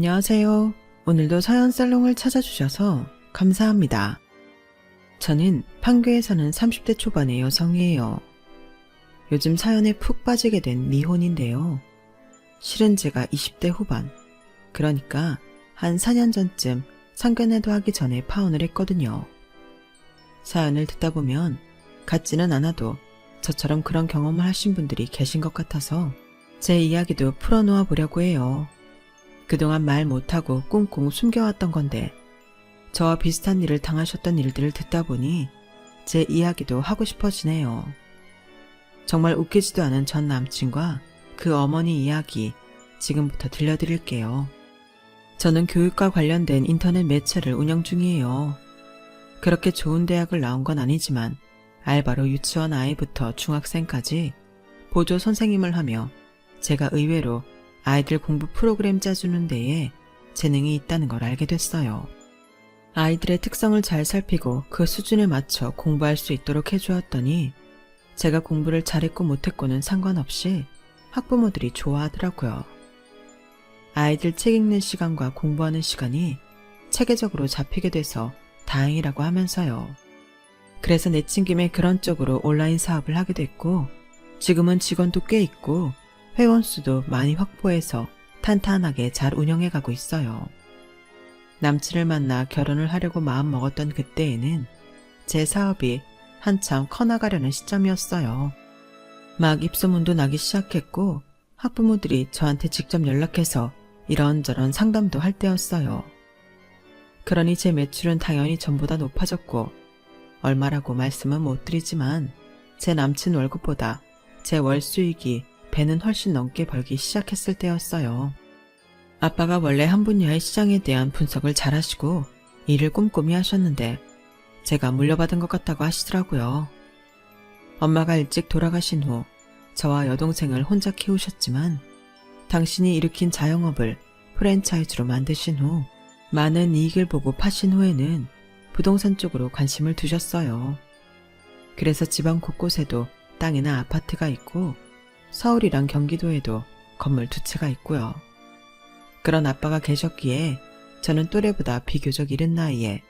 안녕하세요. 오늘도 사연 살롱을 찾아주셔서 감사합니다. 저는 판교에 사는 30대 초반의 여성이에요. 요즘 사연에 푹 빠지게 된 미혼인데요. 실은 제가 20대 후반, 그러니까 한 4년 전쯤 상견례도 하기 전에 파혼을 했거든요. 사연을 듣다 보면 같지는 않아도 저처럼 그런 경험을 하신 분들이 계신 것 같아서 제 이야기도 풀어놓아 보려고 해요. 그동안 말 못하고 꽁꽁 숨겨왔던 건데 저와 비슷한 일을 당하셨던 일들을 듣다 보니 제 이야기도 하고 싶어지네요. 정말 웃기지도 않은 전 남친과 그 어머니 이야기 지금부터 들려드릴게요. 저는 교육과 관련된 인터넷 매체를 운영 중이에요. 그렇게 좋은 대학을 나온 건 아니지만 알바로 유치원 아이부터 중학생까지 보조 선생님을 하며 제가 의외로 아이들 공부 프로그램 짜주는 데에 재능이 있다는 걸 알게 됐어요. 아이들의 특성을 잘 살피고 그 수준에 맞춰 공부할 수 있도록 해주었더니 제가 공부를 잘했고 못했고는 상관없이 학부모들이 좋아하더라고요. 아이들 책 읽는 시간과 공부하는 시간이 체계적으로 잡히게 돼서 다행이라고 하면서요. 그래서 내친 김에 그런 쪽으로 온라인 사업을 하게 됐고 지금은 직원도 꽤 있고 회원 수도 많이 확보해서 탄탄하게 잘 운영해가고 있어요. 남친을 만나 결혼을 하려고 마음먹었던 그때에는 제 사업이 한참 커나가려는 시점이었어요. 막 입소문도 나기 시작했고 학부모들이 저한테 직접 연락해서 이런저런 상담도 할 때였어요. 그러니 제 매출은 당연히 전보다 높아졌고 얼마라고 말씀은 못 드리지만 제 남친 월급보다 제 월 수익이 배는 훨씬 넘게 벌기 시작했을 때였어요. 아빠가 원래 한 분야의 시장에 대한 분석을 잘하시고 일을 꼼꼼히 하셨는데 제가 물려받은 것 같다고 하시더라고요. 엄마가 일찍 돌아가신 후 저와 여동생을 혼자 키우셨지만 당신이 일으킨 자영업을 프랜차이즈로 만드신 후 많은 이익을 보고 파신 후에는 부동산 쪽으로 관심을 두셨어요. 그래서 지방 곳곳에도 땅이나 아파트가 있고 서울이랑 경기도에도 건물 2채가 있고요. 그런 아빠가 계셨기에 저는 또래보다 비교적 이른 나이에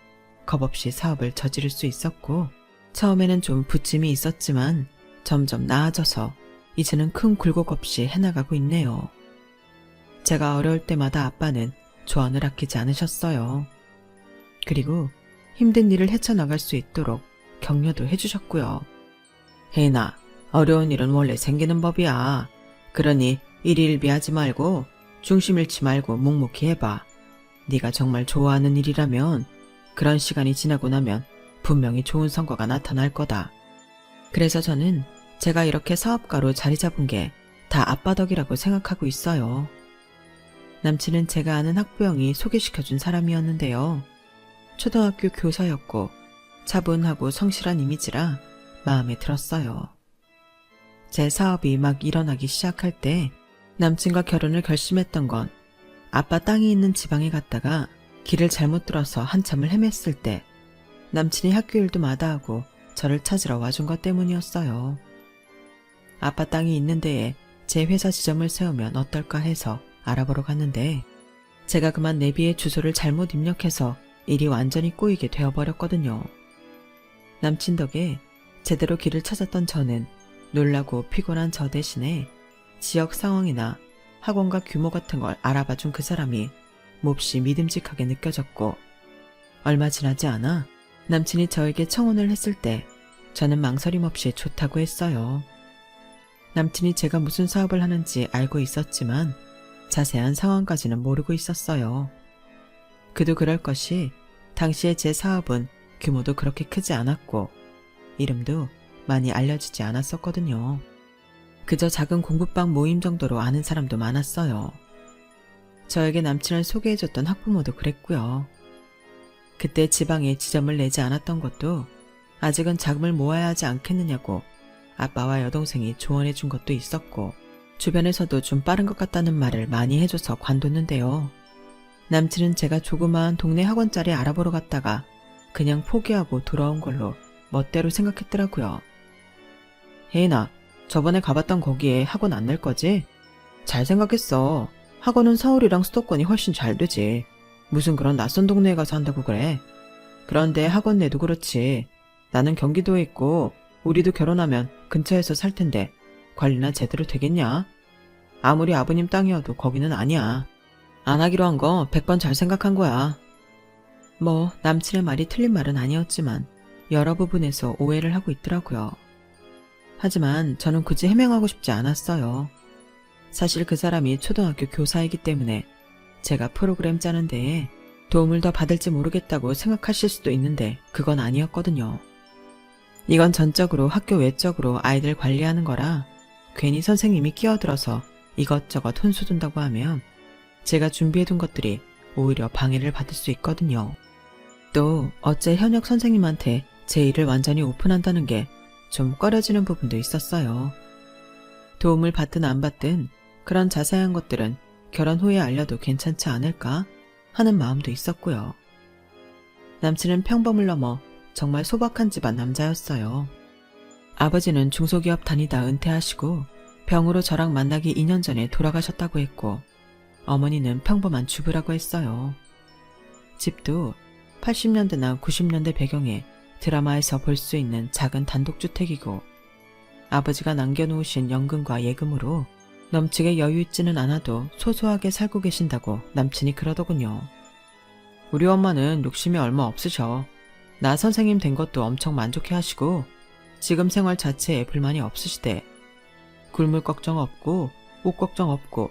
겁없이 사업을 저지를 수 있었고 처음에는 좀 부침이 있었지만 점점 나아져서 이제는 큰 굴곡 없이 해나가고 있네요. 제가 어려울 때마다 아빠는 조언을 아끼지 않으셨어요. 그리고 힘든 일을 헤쳐나갈 수 있도록 격려도 해주셨고요. 혜인아, 어려운 일은 원래 생기는 법이야. 그러니 일일비하지 말고 중심 잃지 말고 묵묵히 해봐. 네가 정말 좋아하는 일이라면 그런 시간이 지나고 나면 분명히 좋은 성과가 나타날 거다. 그래서 저는 제가 이렇게 사업가로 자리 잡은 게 다 아빠 덕이라고 생각하고 있어요. 남친은 제가 아는 학부형이 소개시켜준 사람이었는데요. 초등학교 교사였고 차분하고 성실한 이미지라 마음에 들었어요. 제 사업이 막 일어나기 시작할 때 남친과 결혼을 결심했던 건 아빠 땅이 있는 지방에 갔다가 길을 잘못 들어서 한참을 헤맸을 때 남친이 학교 일도 마다하고 저를 찾으러 와준 것 때문이었어요. 아빠 땅이 있는 데에 제 회사 지점을 세우면 어떨까 해서 알아보러 갔는데 제가 그만 내비의 주소를 잘못 입력해서 일이 완전히 꼬이게 되어버렸거든요. 남친 덕에 제대로 길을 찾았던 저는 놀라고 피곤한 저 대신에 지역 상황이나 학원과 규모 같은 걸 알아봐준 그 사람이 몹시 믿음직하게 느껴졌고 얼마 지나지 않아 남친이 저에게 청혼을 했을 때 저는 망설임 없이 좋다고 했어요. 남친이 제가 무슨 사업을 하는지 알고 있었지만 자세한 상황까지는 모르고 있었어요. 그도 그럴 것이 당시에 제 사업은 규모도 그렇게 크지 않았고 이름도 많이 알려지지 않았었거든요. 그저 작은 공부방 모임 정도로 아는 사람도 많았어요. 저에게 남친을 소개해줬던 학부모도 그랬고요. 그때 지방에 지점을 내지 않았던 것도 아직은 자금을 모아야 하지 않겠느냐고 아빠와 여동생이 조언해준 것도 있었고 주변에서도 좀 빠른 것 같다는 말을 많이 해줘서 관뒀는데요. 남친은 제가 조그마한 동네 학원짜리 알아보러 갔다가 그냥 포기하고 돌아온 걸로 멋대로 생각했더라고요. 혜인아, 저번에 가봤던 거기에 학원 안 낼 거지? 잘 생각했어. 학원은 서울이랑 수도권이 훨씬 잘 되지. 무슨 그런 낯선 동네에 가서 한다고 그래. 그런데 학원 내도 그렇지. 나는 경기도에 있고 우리도 결혼하면 근처에서 살 텐데 관리나 제대로 되겠냐? 아무리 아버님 땅이어도 거기는 아니야. 안 하기로 한 거 100번 잘 생각한 거야. 뭐 남친의 말이 틀린 말은 아니었지만 여러 부분에서 오해를 하고 있더라고요. 하지만 저는 굳이 해명하고 싶지 않았어요. 사실 그 사람이 초등학교 교사이기 때문에 제가 프로그램 짜는 데에 도움을 더 받을지 모르겠다고 생각하실 수도 있는데 그건 아니었거든요. 이건 전적으로 학교 외적으로 아이들 관리하는 거라 괜히 선생님이 끼어들어서 이것저것 혼수 둔다고 하면 제가 준비해둔 것들이 오히려 방해를 받을 수 있거든요. 또 어째 현역 선생님한테 제 일을 완전히 오픈한다는 게 좀 꺼려지는 부분도 있었어요. 도움을 받든 안 받든 그런 자세한 것들은 결혼 후에 알려도 괜찮지 않을까 하는 마음도 있었고요. 남친은 평범을 넘어 정말 소박한 집안 남자였어요. 아버지는 중소기업 다니다 은퇴하시고 병으로 저랑 만나기 2년 전에 돌아가셨다고 했고 어머니는 평범한 주부라고 했어요. 집도 80년대나 90년대 배경에 드라마에서 볼 수 있는 작은 단독주택이고 아버지가 남겨놓으신 연금과 예금으로 넘치게 여유 있지는 않아도 소소하게 살고 계신다고 남친이 그러더군요. 우리 엄마는 욕심이 얼마 없으셔. 나 선생님 된 것도 엄청 만족해 하시고 지금 생활 자체에 불만이 없으시대. 굶을 걱정 없고 옷 걱정 없고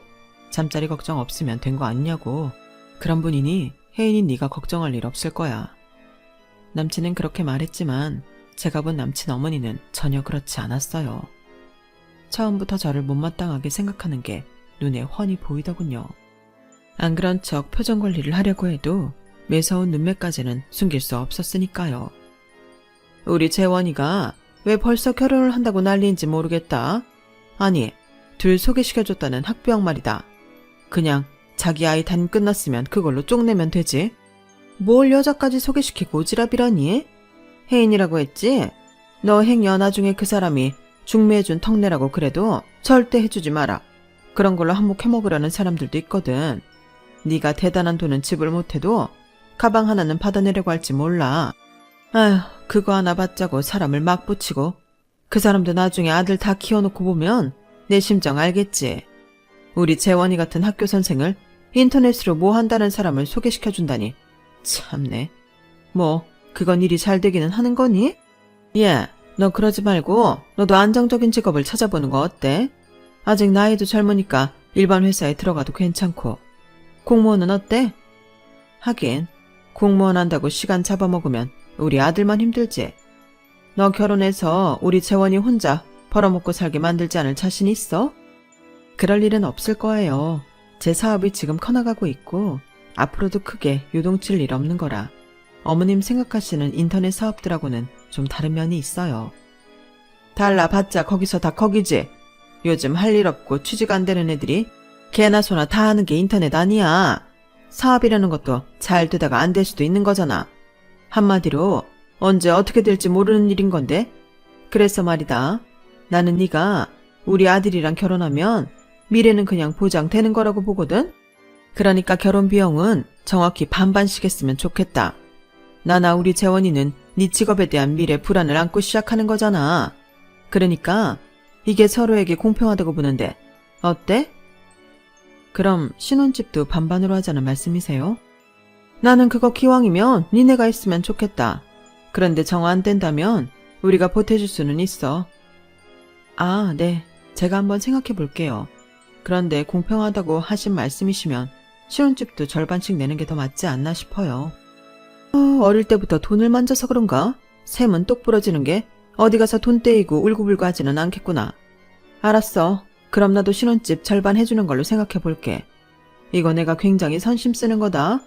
잠자리 걱정 없으면 된 거 아니냐고. 그런 분이니 혜인이 네가 걱정할 일 없을 거야. 남친은 그렇게 말했지만 제가 본 남친 어머니는 전혀 그렇지 않았어요. 처음부터 저를 못마땅하게 생각하는 게 눈에 훤히 보이더군요. 안 그런 척 표정 관리를 하려고 해도 매서운 눈매까지는 숨길 수 없었으니까요. 우리 재원이가 왜 벌써 결혼을 한다고 난리인지 모르겠다. 아니, 둘 소개시켜줬다는 학부형 말이다. 그냥 자기 아이 담임 끝났으면 그걸로 쪽내면 되지. 뭘 여자까지 소개시키고 오지랖이라니? 혜인이라고 했지? 너 행여 나중에 그 사람이 중매해준 턱내라고 그래도 절대 해주지 마라. 그런 걸로 한몫해먹으려는 사람들도 있거든. 네가 대단한 돈은 지불 못해도 가방 하나는 받아내려고 할지 몰라. 아휴, 그거 하나 받자고 사람을 막 붙이고 그 사람도 나중에 아들 다 키워놓고 보면 내 심정 알겠지. 우리 재원이 같은 학교 선생을 인터넷으로 뭐 한다는 사람을 소개시켜준다니. 참네. 뭐 그건 일이 잘 되기는 하는 거니? 예, 너 그러지 말고 너도 안정적인 직업을 찾아보는 거 어때? 아직 나이도 젊으니까 일반 회사에 들어가도 괜찮고. 공무원은 어때? 하긴 공무원 한다고 시간 잡아먹으면 우리 아들만 힘들지. 너 결혼해서 우리 재원이 혼자 벌어먹고 살게 만들지 않을 자신 있어? 그럴 일은 없을 거예요. 제 사업이 지금 커나가고 있고 앞으로도 크게 요동칠 일 없는 거라 어머님 생각하시는 인터넷 사업들하고는 좀 다른 면이 있어요. 달라봤자 거기서 다 거기지. 요즘 할 일 없고 취직 안 되는 애들이 개나 소나 다 하는 게 인터넷 아니야. 사업이라는 것도 잘 되다가 안 될 수도 있는 거잖아. 한마디로 언제 어떻게 될지 모르는 일인 건데. 그래서 말이다. 나는 네가 우리 아들이랑 결혼하면 미래는 그냥 보장되는 거라고 보거든. 그러니까 결혼 비용은 정확히 반반씩 했으면 좋겠다. 나나 우리 재원이는 네 직업에 대한 미래 불안을 안고 시작하는 거잖아. 그러니까 이게 서로에게 공평하다고 보는데 어때? 그럼 신혼집도 반반으로 하자는 말씀이세요? 나는 그거 기왕이면 니네가 있으면 좋겠다. 그런데 정 안 된다면 우리가 보태줄 수는 있어. 아, 네. 제가 한번 생각해 볼게요. 그런데 공평하다고 하신 말씀이시면 신혼집도 절반씩 내는 게 더 맞지 않나 싶어요. 어릴 때부터 돈을 만져서 그런가? 셈은 똑 부러지는 게 어디 가서 돈 떼이고 울고불고 하지는 않겠구나. 알았어. 그럼 나도 신혼집 절반 해주는 걸로 생각해 볼게. 이거 내가 굉장히 선심 쓰는 거다.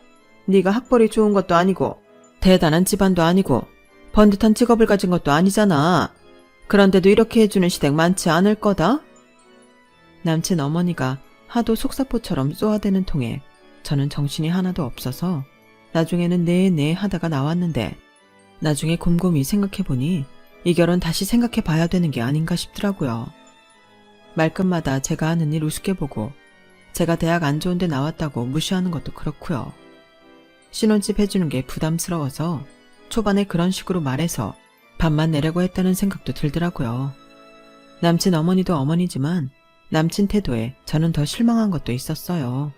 네가 학벌이 좋은 것도 아니고 대단한 집안도 아니고 번듯한 직업을 가진 것도 아니잖아. 그런데도 이렇게 해주는 시댁 많지 않을 거다. 남친 어머니가 하도 속사포처럼 쏘아대는 통에 저는 정신이 하나도 없어서 나중에는 네네 하다가 나왔는데 나중에 곰곰이 생각해보니 이 결혼 다시 생각해봐야 되는 게 아닌가 싶더라고요. 말끝마다 제가 하는 일 우습게 보고 제가 대학 안 좋은 데 나왔다고 무시하는 것도 그렇고요. 신혼집 해주는 게 부담스러워서 초반에 그런 식으로 말해서 반만 내려고 했다는 생각도 들더라고요. 남친 어머니도 어머니지만 남친 태도에 저는 더 실망한 것도 있었어요.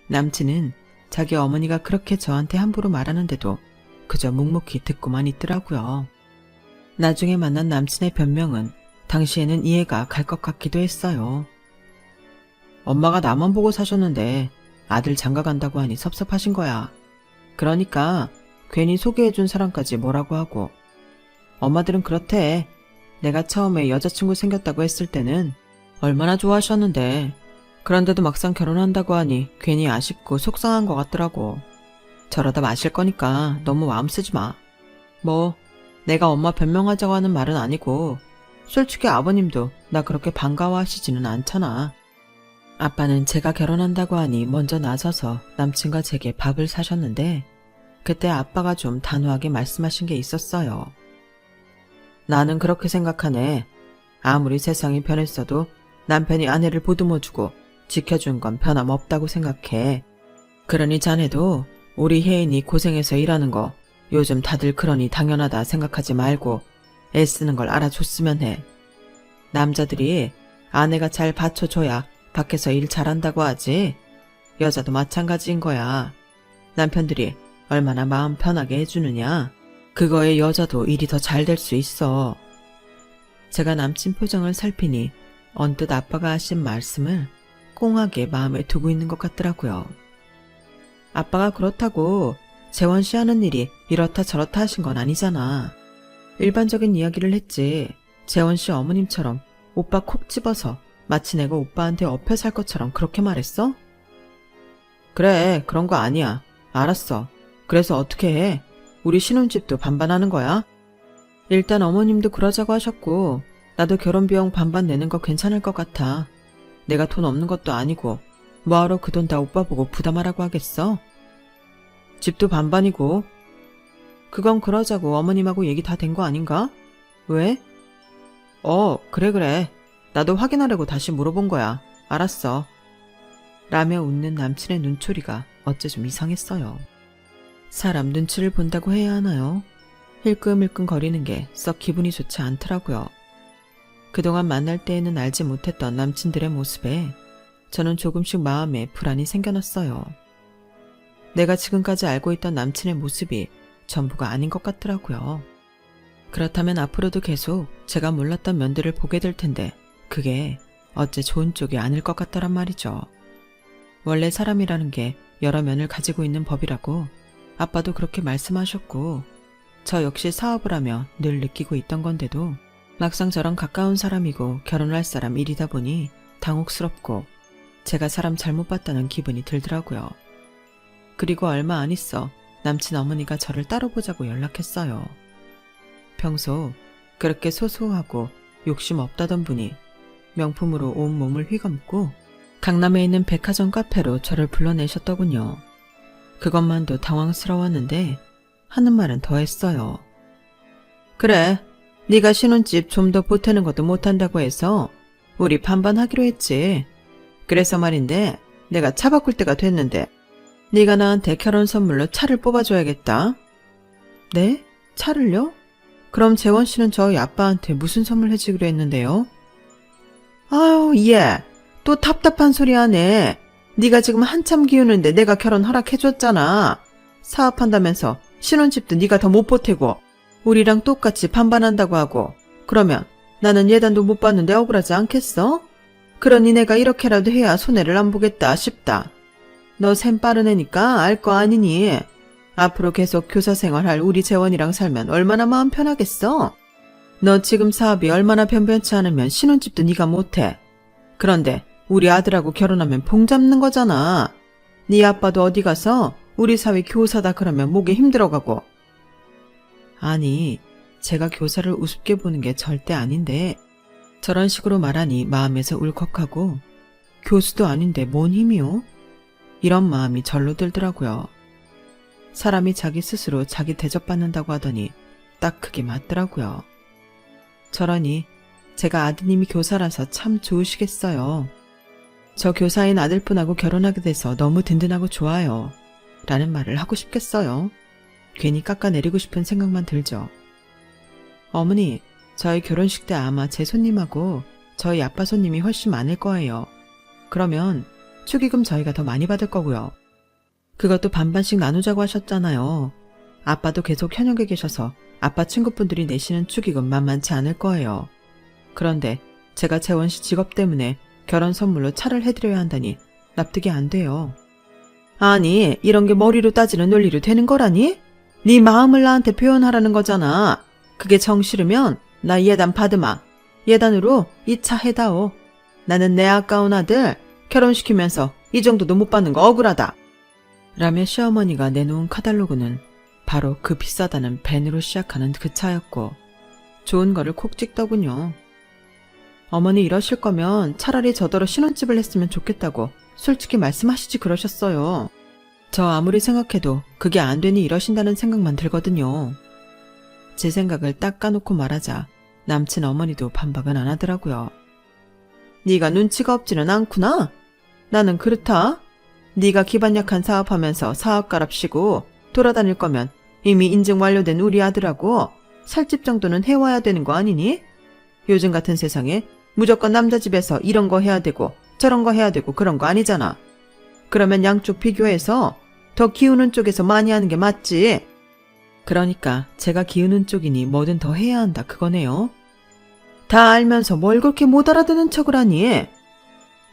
남친은 자기 어머니가 그렇게 저한테 함부로 말하는데도 그저 묵묵히 듣고만 있더라고요. 나중에 만난 남친의 변명은 당시에는 이해가 갈 것 같기도 했어요. 엄마가 나만 보고 사셨는데 아들 장가 간다고 하니 섭섭하신 거야. 그러니까 괜히 소개해준 사람까지 뭐라고 하고. 엄마들은 그렇대. 내가 처음에 여자친구 생겼다고 했을 때는 얼마나 좋아하셨는데 그런데도 막상 결혼한다고 하니 괜히 아쉽고 속상한 것 같더라고. 저러다 마실 거니까 너무 마음 쓰지 마. 뭐 내가 엄마 변명하자고 하는 말은 아니고 솔직히 아버님도 나 그렇게 반가워하시지는 않잖아. 아빠는 제가 결혼한다고 하니 먼저 나서서 남친과 제게 밥을 사셨는데 그때 아빠가 좀 단호하게 말씀하신 게 있었어요. 나는 그렇게 생각하네. 아무리 세상이 변했어도 남편이 아내를 보듬어주고 지켜준 건 변함없다고 생각해. 그러니 자네도 우리 혜인이 고생해서 일하는 거 요즘 다들 그러니 당연하다 생각하지 말고 애쓰는 걸 알아줬으면 해. 남자들이 아내가 잘 받쳐줘야 밖에서 일 잘한다고 하지. 여자도 마찬가지인 거야. 남편들이 얼마나 마음 편하게 해주느냐. 그거에 여자도 일이 더 잘 될 수 있어. 제가 남친 표정을 살피니 언뜻 아빠가 하신 말씀을 꽁하게 마음에 두고 있는 것 같더라고요. 아빠가 그렇다고 재원 씨 하는 일이 이렇다 저렇다 하신 건 아니잖아. 일반적인 이야기를 했지. 재원 씨 어머님처럼 오빠 콕 집어서 마치 내가 오빠한테 엎여 살 것처럼 그렇게 말했어? 그래, 그런 거 아니야. 알았어. 그래서 어떻게 해? 우리 신혼집도 반반하는 거야? 일단 어머님도 그러자고 하셨고 나도 결혼비용 반반 내는 거 괜찮을 것 같아. 내가 돈 없는 것도 아니고 뭐하러 그 돈 다 오빠 보고 부담하라고 하겠어? 집도 반반이고. 그건 그러자고 어머님하고 얘기 다 된 거 아닌가? 왜? 그래. 나도 확인하려고 다시 물어본 거야. 알았어. 라며 웃는 남친의 눈초리가 어째 좀 이상했어요. 사람 눈치를 본다고 해야 하나요? 힐끔힐끔 거리는 게 썩 기분이 좋지 않더라고요. 그동안 만날 때에는 알지 못했던 남친들의 모습에 저는 조금씩 마음에 불안이 생겨났어요. 내가 지금까지 알고 있던 남친의 모습이 전부가 아닌 것 같더라고요. 그렇다면 앞으로도 계속 제가 몰랐던 면들을 보게 될 텐데 그게 어째 좋은 쪽이 아닐 것 같다란 말이죠. 원래 사람이라는 게 여러 면을 가지고 있는 법이라고 아빠도 그렇게 말씀하셨고 저 역시 사업을 하며 늘 느끼고 있던 건데도 막상 저랑 가까운 사람이고 결혼할 사람 일이다 보니 당혹스럽고 제가 사람 잘못 봤다는 기분이 들더라고요. 그리고 얼마 안 있어 남친 어머니가 저를 따로 보자고 연락했어요. 평소 그렇게 소소하고 욕심 없다던 분이 명품으로 온 몸을 휘감고 강남에 있는 백화점 카페로 저를 불러내셨더군요. 그것만도 당황스러웠는데 하는 말은 더 했어요. 그래, 네가 신혼집 좀 더 보태는 것도 못한다고 해서 우리 반반하기로 했지. 그래서 말인데 내가 차 바꿀 때가 됐는데 네가 나한테 결혼 선물로 차를 뽑아줘야겠다. 네? 차를요? 그럼 재원 씨는 저희 아빠한테 무슨 선물 해주기로 했는데요? 아유, 얘 또 답답한 소리 하네. 네가 지금 한참 기우는데 내가 결혼 허락해줬잖아. 사업한다면서 신혼집도 네가 더 못 보태고 우리랑 똑같이 반반한다고 하고 그러면 나는 예단도 못 받는데 억울하지 않겠어? 그러니 내가 이렇게라도 해야 손해를 안 보겠다 싶다. 너 셈 빠른 애니까 알 거 아니니? 앞으로 계속 교사 생활할 우리 재원이랑 살면 얼마나 마음 편하겠어? 너 지금 사업이 얼마나 변변치 않으면 신혼집도 네가 못해. 그런데 우리 아들하고 결혼하면 봉 잡는 거잖아. 네 아빠도 어디 가서 우리 사위 교사다 그러면 목이 힘들어가고. 아니, 제가 교사를 우습게 보는 게 절대 아닌데 저런 식으로 말하니 마음에서 울컥하고 교수도 아닌데 뭔 힘이요? 이런 마음이 절로 들더라고요. 사람이 자기 스스로 자기 대접받는다고 하더니 딱 그게 맞더라고요. 저러니 제가 아드님이 교사라서 참 좋으시겠어요. 저 교사인 아들분하고 결혼하게 돼서 너무 든든하고 좋아요. 라는 말을 하고 싶겠어요. 괜히 깎아내리고 싶은 생각만 들죠. 어머니, 저희 결혼식 때 아마 제 손님하고 저희 아빠 손님이 훨씬 많을 거예요. 그러면 축의금 저희가 더 많이 받을 거고요. 그것도 반반씩 나누자고 하셨잖아요. 아빠도 계속 현역에 계셔서 아빠 친구분들이 내시는 축의금 만만치 않을 거예요. 그런데 제가 재원 씨 직업 때문에 결혼 선물로 차를 해드려야 한다니 납득이 안 돼요. 아니, 이런 게 머리로 따지는 논리로 되는 거라니? 네 마음을 나한테 표현하라는 거잖아. 그게 정 싫으면 나 예단 받으마. 예단으로 이 차 해다오. 나는 내 아까운 아들 결혼시키면서 이 정도도 못 받는 거 억울하다. 라며 시어머니가 내놓은 카탈로그는 바로 그 비싸다는 벤으로 시작하는 그 차였고 좋은 거를 콕 찍더군요. 어머니 이러실 거면 차라리 저더러 신혼집을 했으면 좋겠다고 솔직히 말씀하시지 그러셨어요. 저 아무리 생각해도 그게 안 되니 이러신다는 생각만 들거든요. 제 생각을 딱 까놓고 말하자 남친 어머니도 반박은 안 하더라고요. 네가 눈치가 없지는 않구나. 나는 그렇다. 네가 기반 약한 사업하면서 사업가랍시고 돌아다닐 거면 이미 인증 완료된 우리 아들하고 살집 정도는 해와야 되는 거 아니니? 요즘 같은 세상에 무조건 남자 집에서 이런 거 해야 되고 저런 거 해야 되고 그런 거 아니잖아. 그러면 양쪽 비교해서 더 기우는 쪽에서 많이 하는 게 맞지. 그러니까 제가 기우는 쪽이니 뭐든 더 해야 한다 그거네요. 다 알면서 뭘 그렇게 못 알아듣는 척을 하니?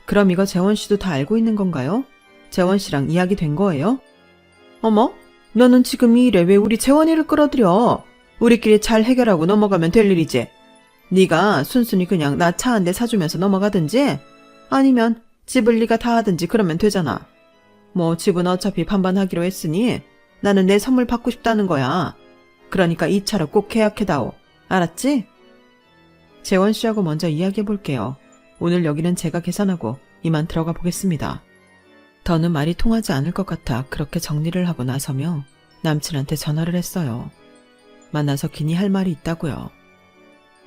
그럼 이거 재원 씨도 다 알고 있는 건가요? 재원 씨랑 이야기 된 거예요? 어머, 너는 지금 이 일에 왜 우리 재원이를 끌어들여? 우리끼리 잘 해결하고 넘어가면 될 일이지. 네가 순순히 그냥 나 차 한 대 사주면서 넘어가든지 아니면 집을 네가 다 하든지 그러면 되잖아. 뭐 집은 어차피 반반하기로 했으니 나는 내 선물 받고 싶다는 거야. 그러니까 이 차로 꼭 계약해다오. 알았지? 재원 씨하고 먼저 이야기해 볼게요. 오늘 여기는 제가 계산하고 이만 들어가 보겠습니다. 더는 말이 통하지 않을 것 같아 그렇게 정리를 하고 나서며 남친한테 전화를 했어요. 만나서 기니 할 말이 있다고요.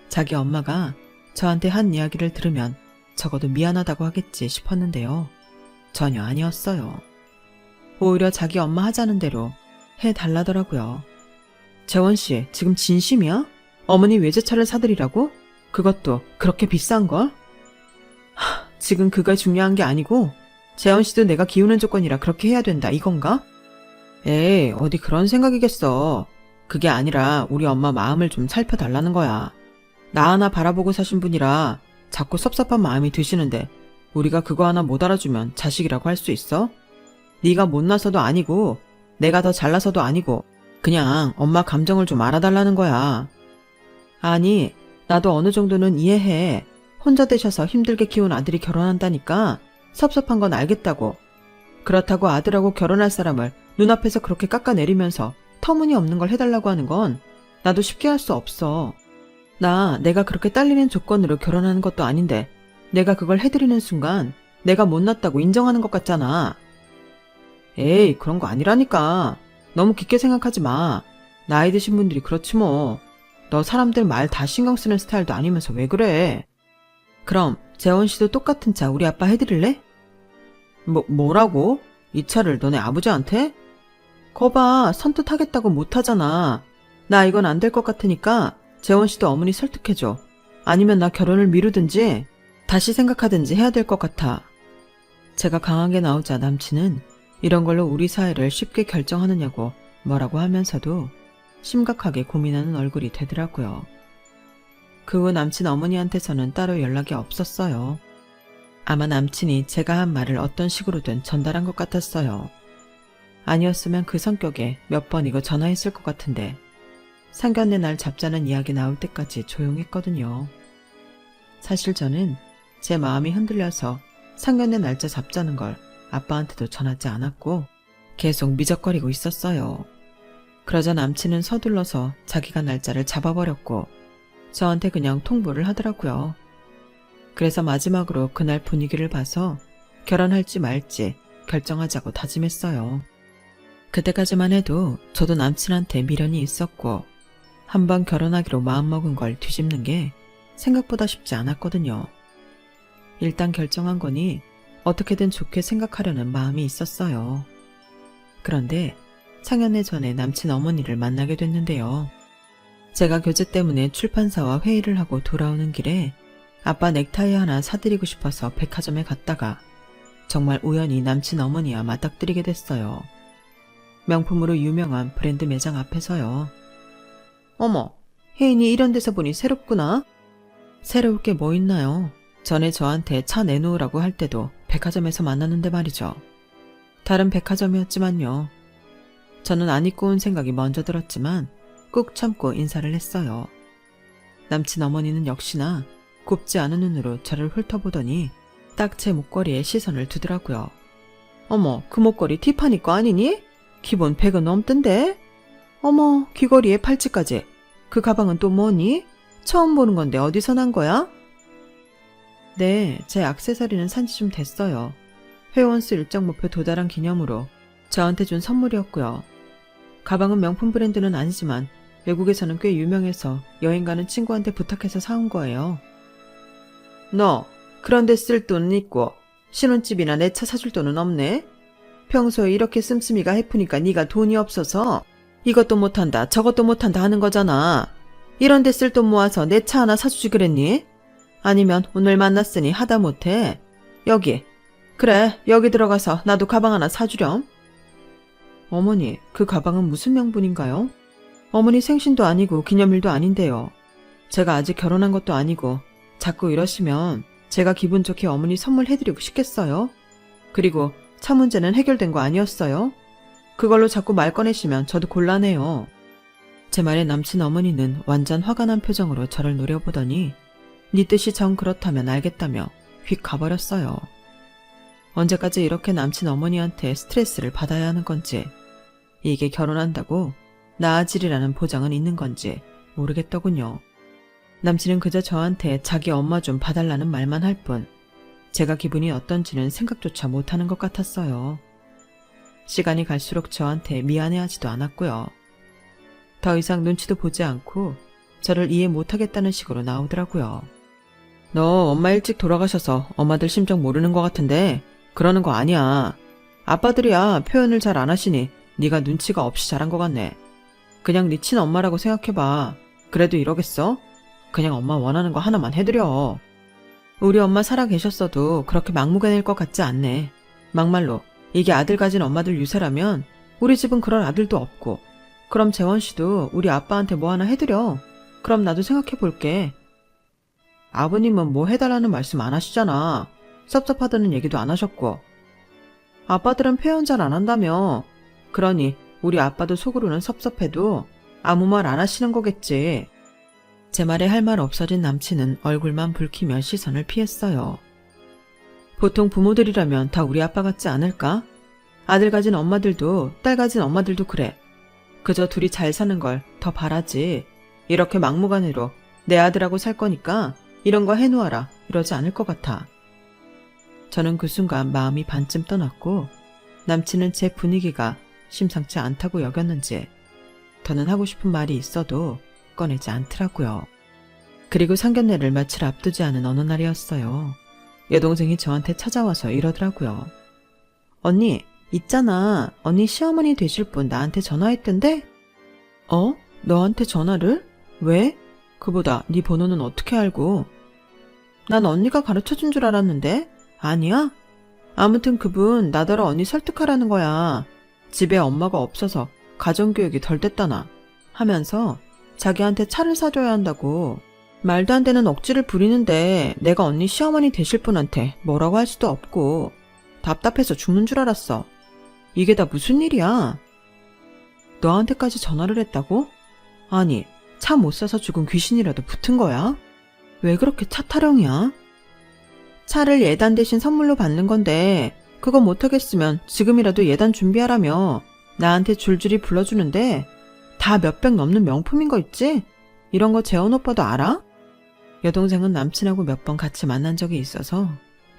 자기 엄마가 저한테 한 이야기를 들으면 적어도 미안하다고 하겠지 싶었는데요. 전혀 아니었어요. 오히려 자기 엄마 하자는 대로 해달라더라고요. 재원 씨, 지금 진심이야? 어머니 외제차를 사드리라고? 그것도 그렇게 비싼 걸? 지금 그게 중요한 게 아니고 재원 씨도 내가 기우는 조건이라 그렇게 해야 된다 이건가? 에이, 어디 그런 생각이겠어. 그게 아니라 우리 엄마 마음을 좀 살펴달라는 거야. 나 하나 바라보고 사신 분이라 자꾸 섭섭한 마음이 드시는데 우리가 그거 하나 못 알아주면 자식이라고 할 수 있어? 네가 못나서도 아니고 내가 더 잘나서도 아니고 그냥 엄마 감정을 좀 알아달라는 거야. 아니, 나도 어느 정도는 이해해. 혼자 되셔서 힘들게 키운 아들이 결혼한다니까 섭섭한 건 알겠다고. 그렇다고 아들하고 결혼할 사람을 눈앞에서 그렇게 깎아내리면서 터무니없는 걸 해달라고 하는 건 나도 쉽게 할 수 없어. 내가 그렇게 딸리는 조건으로 결혼하는 것도 아닌데 내가 그걸 해드리는 순간 내가 못났다고 인정하는 것 같잖아. 에이, 그런 거 아니라니까. 너무 깊게 생각하지 마. 나이 드신 분들이 그렇지 뭐. 너 사람들 말 다 신경 쓰는 스타일도 아니면서 왜 그래? 그럼 재원 씨도 똑같은 차 우리 아빠 해드릴래? 뭐라고? 이 차를 너네 아버지한테? 거봐, 선뜻 하겠다고 못하잖아. 나 이건 안 될 것 같으니까 재원 씨도 어머니 설득해줘. 아니면 나 결혼을 미루든지 다시 생각하든지 해야 될 것 같아. 제가 강하게 나오자 남친은 이런 걸로 우리 사이를 쉽게 결정하느냐고 뭐라고 하면서도 심각하게 고민하는 얼굴이 되더라고요. 그 후 남친 어머니한테서는 따로 연락이 없었어요. 아마 남친이 제가 한 말을 어떤 식으로든 전달한 것 같았어요. 아니었으면 그 성격에 몇 번이고 전화했을 것 같은데 상견례 날 잡자는 이야기 나올 때까지 조용했거든요. 사실 저는 제 마음이 흔들려서 상견례 날짜 잡자는 걸 아빠한테도 전하지 않았고 계속 미적거리고 있었어요. 그러자 남친은 서둘러서 자기가 날짜를 잡아버렸고 저한테 그냥 통보를 하더라고요. 그래서 마지막으로 그날 분위기를 봐서 결혼할지 말지 결정하자고 다짐했어요. 그때까지만 해도 저도 남친한테 미련이 있었고 한번 결혼하기로 마음먹은 걸 뒤집는 게 생각보다 쉽지 않았거든요. 일단 결정한 거니 어떻게든 좋게 생각하려는 마음이 있었어요. 그런데 상견례 전에 남친 어머니를 만나게 됐는데요. 제가 교재 때문에 출판사와 회의를 하고 돌아오는 길에 아빠 넥타이 하나 사드리고 싶어서 백화점에 갔다가 정말 우연히 남친 어머니와 맞닥뜨리게 됐어요. 명품으로 유명한 브랜드 매장 앞에서요. 어머, 혜인이 이런 데서 보니 새롭구나. 새로울 게 뭐 있나요? 전에 저한테 차 내놓으라고 할 때도 백화점에서 만났는데 말이죠. 다른 백화점이었지만요. 저는 안 입고 온 생각이 먼저 들었지만 꾹 참고 인사를 했어요. 남친 어머니는 역시나 곱지 않은 눈으로 저를 훑어보더니 딱 제 목걸이에 시선을 두더라고요. 어머, 그 목걸이 티파니 거 아니니? 기본 100은 넘던데? 어머, 귀걸이에 팔찌까지. 그 가방은 또 뭐니? 처음 보는 건데 어디서 난 거야? 네, 제 액세서리는 산지 좀 됐어요. 회원수 일정 목표 도달한 기념으로 저한테 준 선물이었고요. 가방은 명품 브랜드는 아니지만 외국에서는 꽤 유명해서 여행 가는 친구한테 부탁해서 사온 거예요. 너 그런데 쓸 돈은 있고 신혼집이나 내 차 사줄 돈은 없네? 평소에 이렇게 씀씀이가 해프니까 네가 돈이 없어서 이것도 못한다 저것도 못한다 하는 거잖아. 이런 데 쓸 돈 모아서 내 차 하나 사주지 그랬니? 아니면 오늘 만났으니 하다못해 여기, 그래 여기 들어가서 나도 가방 하나 사주렴. 어머니, 그 가방은 무슨 명분인가요? 어머니 생신도 아니고 기념일도 아닌데요. 제가 아직 결혼한 것도 아니고 자꾸 이러시면 제가 기분 좋게 어머니 선물해드리고 싶겠어요? 그리고 차 문제는 해결된 거 아니었어요? 그걸로 자꾸 말 꺼내시면 저도 곤란해요. 제 말에 남친 어머니는 완전 화가 난 표정으로 저를 노려보더니 네 뜻이 정 그렇다면 알겠다며 휙 가버렸어요. 언제까지 이렇게 남친 어머니한테 스트레스를 받아야 하는 건지, 이게 결혼한다고 나아지리라는 보장은 있는 건지 모르겠더군요. 남친은 그저 저한테 자기 엄마 좀 봐달라는 말만 할 뿐 제가 기분이 어떤지는 생각조차 못하는 것 같았어요. 시간이 갈수록 저한테 미안해하지도 않았고요. 더 이상 눈치도 보지 않고 저를 이해 못하겠다는 식으로 나오더라고요. 너 엄마 일찍 돌아가셔서 엄마들 심정 모르는 것 같은데 그러는 거 아니야. 아빠들이야 표현을 잘 안 하시니 네가 눈치가 없이 자란 것 같네. 그냥 네 친엄마라고 생각해봐. 그래도 이러겠어? 그냥 엄마 원하는 거 하나만 해드려. 우리 엄마 살아 계셨어도 그렇게 막무가 낼 것 같지 않네. 막말로 이게 아들 가진 엄마들 유세라면 우리 집은 그런 아들도 없고, 그럼 재원 씨도 우리 아빠한테 뭐 하나 해드려. 그럼 나도 생각해 볼게. 아버님은 뭐 해달라는 말씀 안 하시잖아. 섭섭하다는 얘기도 안 하셨고. 아빠들은 표현 잘 안 한다며. 그러니 우리 아빠도 속으로는 섭섭해도 아무 말 안 하시는 거겠지. 제 말에 할 말 없어진 남친은 얼굴만 붉히며 시선을 피했어요. 보통 부모들이라면 다 우리 아빠 같지 않을까? 아들 가진 엄마들도 딸 가진 엄마들도 그래. 그저 둘이 잘 사는 걸 더 바라지. 이렇게 막무가내로 내 아들하고 살 거니까 이런 거 해놓아라 이러지 않을 것 같아. 저는 그 순간 마음이 반쯤 떠났고 남친은 제 분위기가 심상치 않다고 여겼는지 더는 하고 싶은 말이 있어도 꺼내지 않더라고요. 그리고 상견례를 며칠 앞두지 않은 어느 날이었어요. 여동생이 저한테 찾아와서 이러더라고요. 언니, 있잖아. 언니 시어머니 되실 분 나한테 전화했던데? 어? 너한테 전화를? 왜? 그보다 네 번호는 어떻게 알고? 난 언니가 가르쳐준 줄 알았는데? 아니야? 아무튼 그분 나더러 언니 설득하라는 거야. 집에 엄마가 없어서 가정교육이 덜 됐다나 하면서 자기한테 차를 사줘야 한다고. 말도 안 되는 억지를 부리는데 내가 언니 시어머니 되실 분한테 뭐라고 할 수도 없고 답답해서 죽는 줄 알았어. 이게 다 무슨 일이야? 너한테까지 전화를 했다고? 아니, 차 못 사서 죽은 귀신이라도 붙은 거야? 왜 그렇게 차 타령이야? 차를 예단 대신 선물로 받는 건데 그거 못하겠으면 지금이라도 예단 준비하라며 나한테 줄줄이 불러주는데 다 몇백 넘는 명품인 거 있지? 이런 거 재원 오빠도 알아? 여동생은 남친하고 몇 번 같이 만난 적이 있어서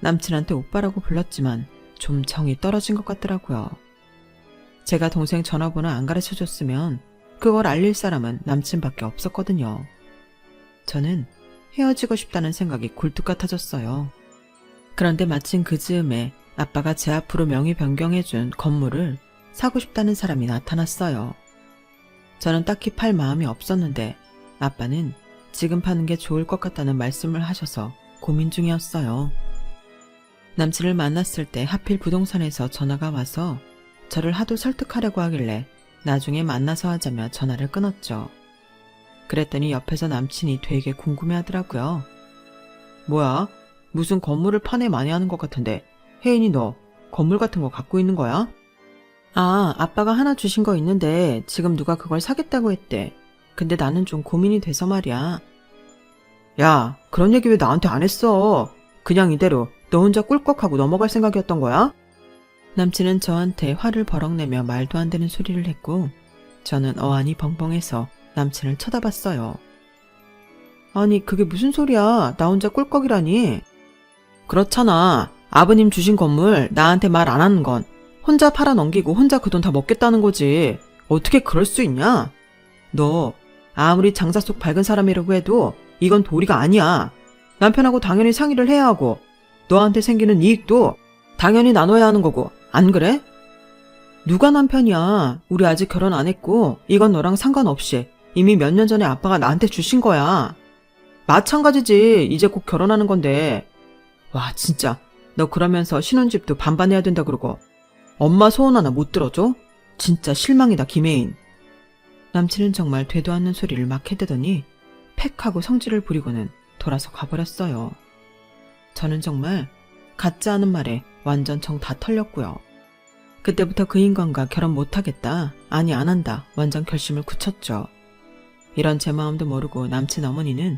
남친한테 오빠라고 불렀지만 좀 정이 떨어진 것 같더라고요. 제가 동생 전화번호 안 가르쳐줬으면 그걸 알릴 사람은 남친밖에 없었거든요. 저는 헤어지고 싶다는 생각이 굴뚝 같아졌어요. 그런데 마침 그 즈음에 아빠가 제 앞으로 명의 변경해준 건물을 사고 싶다는 사람이 나타났어요. 저는 딱히 팔 마음이 없었는데 아빠는 지금 파는 게 좋을 것 같다는 말씀을 하셔서 고민 중이었어요. 남친을 만났을 때 하필 부동산에서 전화가 와서 저를 하도 설득하려고 하길래 나중에 만나서 하자며 전화를 끊었죠. 그랬더니 옆에서 남친이 되게 궁금해하더라고요. 뭐야? 무슨 건물을 파내 많이 하는 것 같은데 혜인이 너 건물 같은 거 갖고 있는 거야? 아, 아빠가 하나 주신 거 있는데 지금 누가 그걸 사겠다고 했대. 근데 나는 좀 고민이 돼서 말이야. 야, 그런 얘기 왜 나한테 안 했어? 그냥 이대로 너 혼자 꿀꺽하고 넘어갈 생각이었던 거야? 남친은 저한테 화를 버럭내며 말도 안 되는 소리를 했고 저는 어안이 벙벙해서 남친을 쳐다봤어요. 아니, 그게 무슨 소리야? 나 혼자 꿀꺽이라니? 그렇잖아. 아버님 주신 건물 나한테 말 안 하는 건 혼자 팔아 넘기고 혼자 그 돈 다 먹겠다는 거지. 어떻게 그럴 수 있냐? 너 아무리 장사 속 밝은 사람이라고 해도 이건 도리가 아니야. 남편하고 당연히 상의를 해야 하고 너한테 생기는 이익도 당연히 나눠야 하는 거고, 안 그래? 누가 남편이야? 우리 아직 결혼 안 했고 이건 너랑 상관없이 이미 몇 년 전에 아빠가 나한테 주신 거야. 마찬가지지. 이제 곧 결혼하는 건데. 와, 진짜 너 그러면서 신혼집도 반반해야 된다 그러고 엄마 소원 하나 못 들어줘? 진짜 실망이다, 김혜인. 남친은 정말 되도 않는 소리를 막 해대더니 팩 하고 성질을 부리고는 돌아서 가버렸어요. 저는 정말 같지 않은 말에 완전 정 다 털렸고요. 그때부터 그 인간과 결혼 못하겠다, 아니 안 한다 완전 결심을 굳혔죠. 이런 제 마음도 모르고 남친 어머니는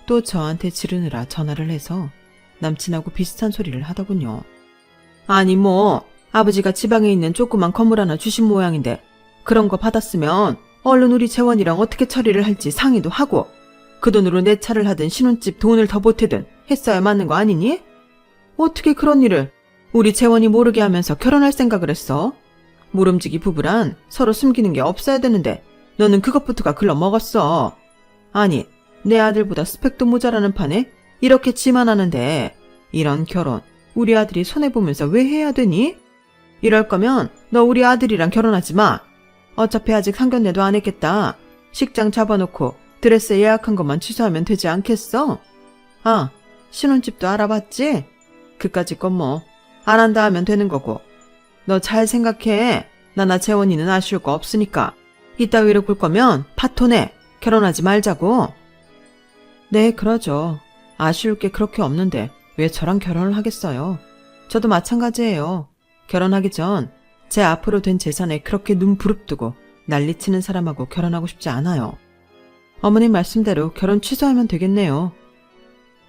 또 저한테 지르느라 전화를 해서 남친하고 비슷한 소리를 하더군요. 아니 뭐 아버지가 지방에 있는 조그만 건물 하나 주신 모양인데 그런 거 받았으면 얼른 우리 재원이랑 어떻게 처리를 할지 상의도 하고 그 돈으로 내 차를 하든 신혼집 돈을 더 보태든 했어야 맞는 거 아니니? 어떻게 그런 일을 우리 재원이 모르게 하면서 결혼할 생각을 했어? 모름지기 부부란 서로 숨기는 게 없어야 되는데 너는 그것부터가 글러먹었어. 아니, 내 아들보다 스펙도 모자라는 판에 이렇게 지만 하는데 이런 결혼 우리 아들이 손해보면서 왜 해야 되니? 이럴 거면 너 우리 아들이랑 결혼하지 마. 어차피 아직 상견례도 안 했겠다. 식장 잡아놓고 드레스 예약한 것만 취소하면 되지 않겠어? 아, 신혼집도 알아봤지? 그까짓 건 뭐 안 한다 하면 되는 거고. 너 잘 생각해. 나나 재원이는 아쉬울 거 없으니까. 이따위로 굴 거면 파토내. 결혼하지 말자고. 네, 그러죠. 아쉬울 게 그렇게 없는데 왜 저랑 결혼을 하겠어요? 저도 마찬가지예요. 결혼하기 전 제 앞으로 된 재산에 그렇게 눈 부릅뜨고 난리치는 사람하고 결혼하고 싶지 않아요. 어머님 말씀대로 결혼 취소하면 되겠네요.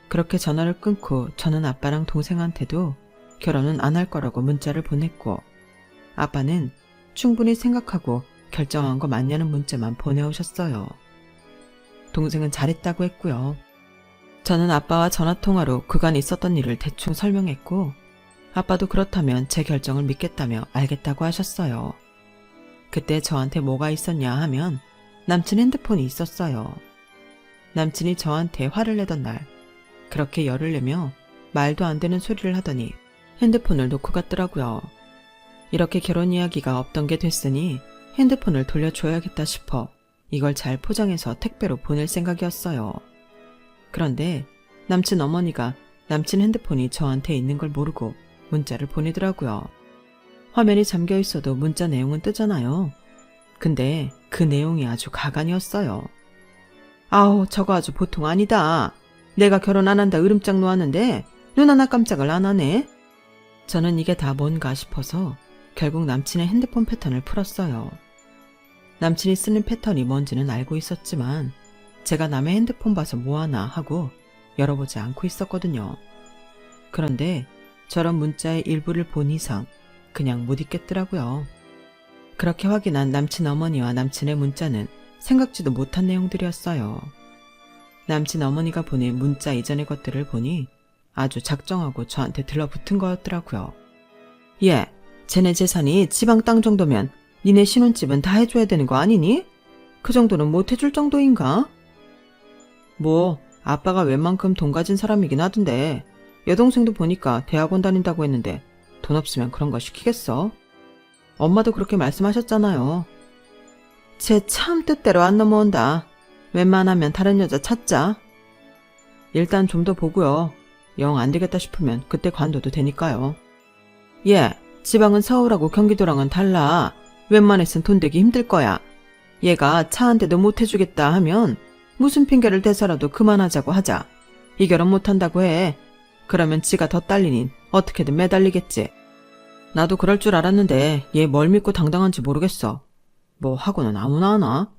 그렇게 전화를 끊고 저는 아빠랑 동생한테도 결혼은 안 할 거라고 문자를 보냈고 아빠는 충분히 생각하고 결정한 거 맞냐는 문자만 보내오셨어요. 동생은 잘했다고 했고요. 저는 아빠와 전화통화로 그간 있었던 일을 대충 설명했고 아빠도 그렇다면 제 결정을 믿겠다며 알겠다고 하셨어요. 그때 저한테 뭐가 있었냐 하면 남친 핸드폰이 있었어요. 남친이 저한테 화를 내던 날 그렇게 열을 내며 말도 안 되는 소리를 하더니 핸드폰을 놓고 갔더라고요. 이렇게 결혼 이야기가 없던 게 됐으니 핸드폰을 돌려줘야겠다 싶어 이걸 잘 포장해서 택배로 보낼 생각이었어요. 그런데 남친 어머니가 남친 핸드폰이 저한테 있는 걸 모르고 문자를 보내더라고요. 화면이 잠겨 있어도 문자 내용은 뜨잖아요. 근데 그 내용이 아주 가관이었어요. 아우, 저거 아주 보통 아니다. 내가 결혼 안 한다 으름장 놓았는데 눈 하나 깜짝을 안 하네. 저는 이게 다 뭔가 싶어서 결국 남친의 핸드폰 패턴을 풀었어요. 남친이 쓰는 패턴이 뭔지는 알고 있었지만 제가 남의 핸드폰 봐서 뭐하나 하고 열어보지 않고 있었거든요. 그런데 저런 문자의 일부를 본 이상 그냥 못 읽겠더라고요. 그렇게 확인한 남친 어머니와 남친의 문자는 생각지도 못한 내용들이었어요. 남친 어머니가 보낸 문자 이전의 것들을 보니 아주 작정하고 저한테 들러붙은 거였더라고요. 얘, 쟤네 재산이 지방 땅 정도면 니네 신혼집은 다 해줘야 되는 거 아니니? 그 정도는 못 해줄 정도인가? 뭐 아빠가 웬만큼 돈 가진 사람이긴 하던데 여동생도 보니까 대학원 다닌다고 했는데 돈 없으면 그런 거 시키겠어? 엄마도 그렇게 말씀하셨잖아요. 쟤 참 뜻대로 안 넘어온다. 웬만하면 다른 여자 찾자. 일단 좀 더 보고요. 영 안 되겠다 싶으면 그때 관둬도 되니까요. 얘, 지방은 서울하고 경기도랑은 달라. 웬만해선 돈 되기 힘들 거야. 얘가 차 한 대도 못 해주겠다 하면 무슨 핑계를 대서라도 그만하자고 하자. 이 결혼 못한다고 해. 그러면 지가 더 딸리닌 어떻게든 매달리겠지. 나도 그럴 줄 알았는데 얘 뭘 믿고 당당한지 모르겠어. 뭐 하고는 아무나 하나?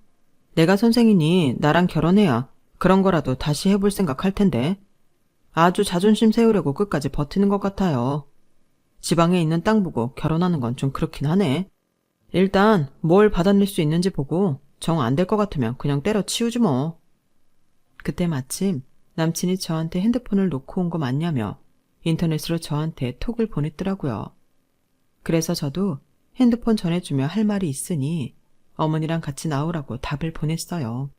내가 선생이니 나랑 결혼해야 그런 거라도 다시 해볼 생각 할 텐데. 아주 자존심 세우려고 끝까지 버티는 것 같아요. 지방에 있는 땅 보고 결혼하는 건 좀 그렇긴 하네. 일단 뭘 받아낼 수 있는지 보고 정 안 될 것 같으면 그냥 때려치우지 뭐. 그때 마침 남친이 저한테 핸드폰을 놓고 온 거 맞냐며 인터넷으로 저한테 톡을 보냈더라고요. 그래서 저도 핸드폰 전해주며 할 말이 있으니 어머니랑 같이 나오라고 답을 보냈어요.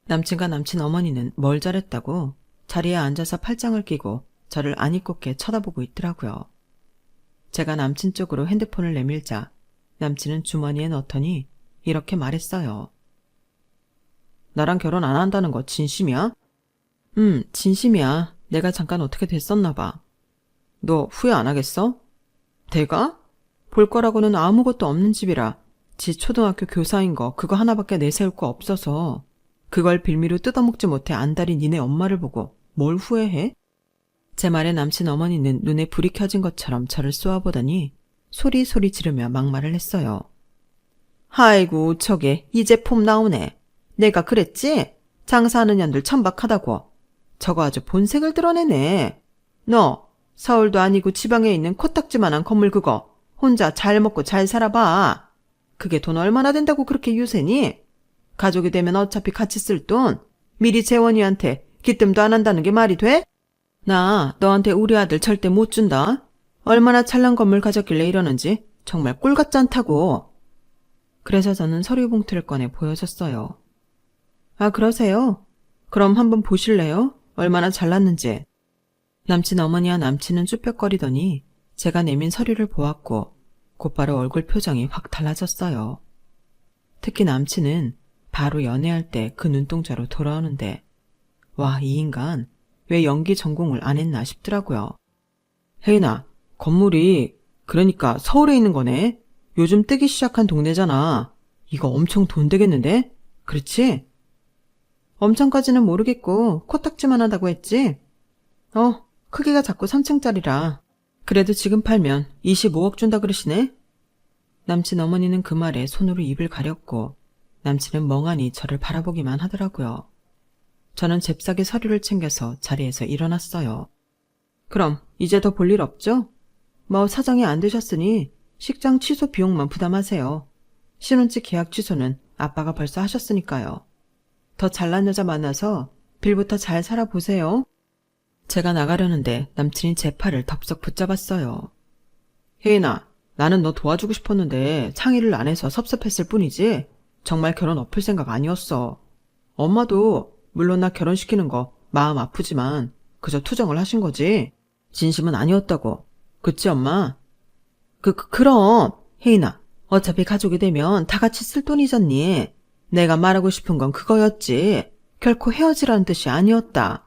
남친과 남친 어머니는 뭘 잘했다고 자리에 앉아서 팔짱을 끼고 저를 아니꼽게 쳐다보고 있더라고요. 제가 남친 쪽으로 핸드폰을 내밀자 남친은 주머니에 넣더니 이렇게 말했어요. 나랑 결혼 안 한다는 거 진심이야? 진심이야. 내가 잠깐 어떻게 됐었나 봐. 너 후회 안 하겠어? 내가? 볼 거라고는 아무것도 없는 집이라 지 초등학교 교사인 거 그거 하나밖에 내세울 거 없어서 그걸 빌미로 뜯어먹지 못해 안달인 니네 엄마를 보고 뭘 후회해? 제 말에 남친 어머니는 눈에 불이 켜진 것처럼 저를 쏘아보더니 소리소리 지르며 막말을 했어요. 아이고 저게 이제 폼 나오네. 내가 그랬지? 장사하는 년들 천박하다고. 저거 아주 본색을 드러내네. 너 서울도 아니고 지방에 있는 코딱지만한 건물 그거 혼자 잘 먹고 잘 살아봐. 그게 돈 얼마나 된다고 그렇게 유세니? 가족이 되면 어차피 같이 쓸 돈 미리 재원이한테 기뜸도 안 한다는 게 말이 돼? 나 너한테 우리 아들 절대 못 준다. 얼마나 찰난 건물 가졌길래 이러는지 정말 꿀 같지 않다고. 그래서 저는 서류 봉투를 꺼내 보여줬어요. 아 그러세요? 그럼 한번 보실래요? 얼마나 잘났는지. 남친 어머니와 남친은 쭈뼛거리더니 제가 내민 서류를 보았고 곧바로 얼굴 표정이 확 달라졌어요. 특히 남친은 바로 연애할 때 그 눈동자로 돌아오는데 와, 이 인간 왜 연기 전공을 안 했나 싶더라고요. 혜인아, 건물이 그러니까 서울에 있는 거네. 요즘 뜨기 시작한 동네잖아. 이거 엄청 돈 되겠는데? 그렇지? 엄청까지는 모르겠고 코딱지만 하다고 했지? 크기가 작고 3층짜리라. 그래도 지금 팔면 25억 준다 그러시네? 남친 어머니는 그 말에 손으로 입을 가렸고 남친은 멍하니 저를 바라보기만 하더라고요. 저는 잽싸게 서류를 챙겨서 자리에서 일어났어요. 그럼 이제 더 볼 일 없죠? 뭐 사정이 안 되셨으니 식장 취소 비용만 부담하세요. 신혼집 계약 취소는 아빠가 벌써 하셨으니까요. 더 잘난 여자 만나서 빌부터 잘 살아보세요. 제가 나가려는데 남친이 제 팔을 덥석 붙잡았어요. 혜인아, 나는 너 도와주고 싶었는데 상의를 안 해서 섭섭했을 뿐이지 정말 결혼 엎을 생각 아니었어. 엄마도 물론 나 결혼시키는 거 마음 아프지만 그저 투정을 하신 거지 진심은 아니었다고. 그치 엄마? 그럼 혜인아, 어차피 가족이 되면 다 같이 쓸 돈이잖니. 내가 말하고 싶은 건 그거였지 결코 헤어지라는 뜻이 아니었다.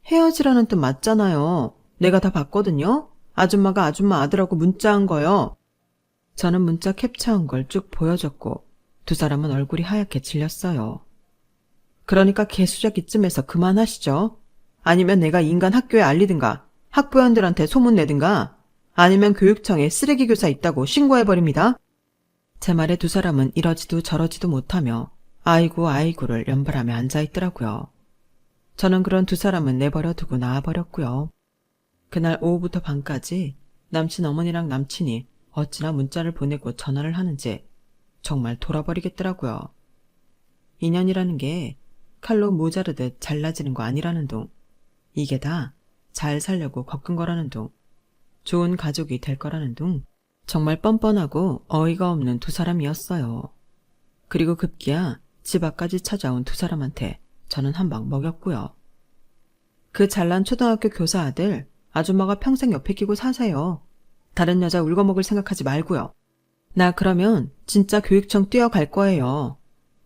헤어지라는 뜻 맞잖아요. 내가 다 봤거든요. 아줌마가 아줌마 아들하고 문자한 거요. 저는 문자 캡처한 걸 쭉 보여줬고 두 사람은 얼굴이 하얗게 질렸어요. 그러니까 개수작 이쯤에서 그만하시죠. 아니면 내가 인간 학교에 알리든가 학부형들한테 소문내든가 아니면 교육청에 쓰레기 교사 있다고 신고해버립니다. 제 말에 두 사람은 이러지도 저러지도 못하며 아이고 아이고를 연발하며 앉아있더라고요. 저는 그런 두 사람은 내버려 두고 나와버렸고요. 그날 오후부터 밤까지 남친 어머니랑 남친이 어찌나 문자를 보내고 전화를 하는지 정말 돌아버리겠더라고요. 인연이라는 게 칼로 모자르듯 잘라지는 거 아니라는 둥. 이게 다 잘 살려고 겪은 거라는 둥. 좋은 가족이 될 거라는 둥. 정말 뻔뻔하고 어이가 없는 두 사람이었어요. 그리고 급기야 집 앞까지 찾아온 두 사람한테 저는 한 방 먹였고요. 그 잘난 초등학교 교사 아들 아줌마가 평생 옆에 끼고 사세요. 다른 여자 울거먹을 생각하지 말고요. 나 그러면 진짜 교육청 뛰어갈 거예요.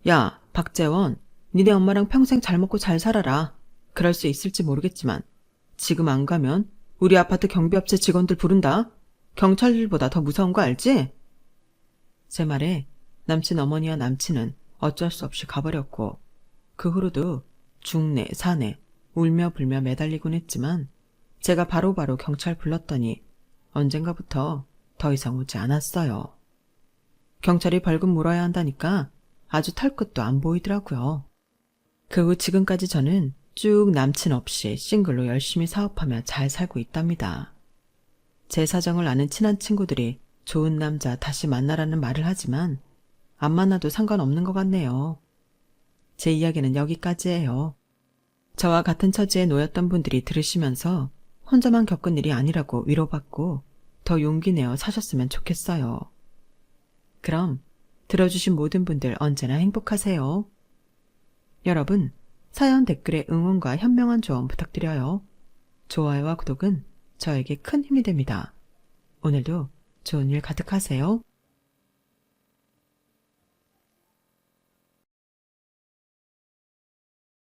야, 박재원, 니네 엄마랑 평생 잘 먹고 잘 살아라. 그럴 수 있을지 모르겠지만 지금 안 가면 우리 아파트 경비업체 직원들 부른다. 경찰들보다 더 무서운 거 알지? 제 말에 남친 어머니와 남친은 어쩔 수 없이 가버렸고 그 후로도 중내, 사내, 울며 불며 매달리곤 했지만 제가 바로바로 경찰 불렀더니 언젠가부터 더 이상 오지 않았어요. 경찰이 벌금 물어야 한다니까 아주 털 끝도 안 보이더라고요. 그 후 지금까지 저는 쭉 남친 없이 싱글로 열심히 사업하며 잘 살고 있답니다. 제 사정을 아는 친한 친구들이 좋은 남자 다시 만나라는 말을 하지만 안 만나도 상관없는 것 같네요. 제 이야기는 여기까지예요. 저와 같은 처지에 놓였던 분들이 들으시면서 혼자만 겪은 일이 아니라고 위로받고 더 용기 내어 사셨으면 좋겠어요. 그럼 들어주신 모든 분들 언제나 행복하세요. 여러분, 사연 댓글에 응원과 현명한 조언 부탁드려요. 좋아요와 구독은 저에게 큰 힘이 됩니다. 오늘도 좋은 일 가득하세요.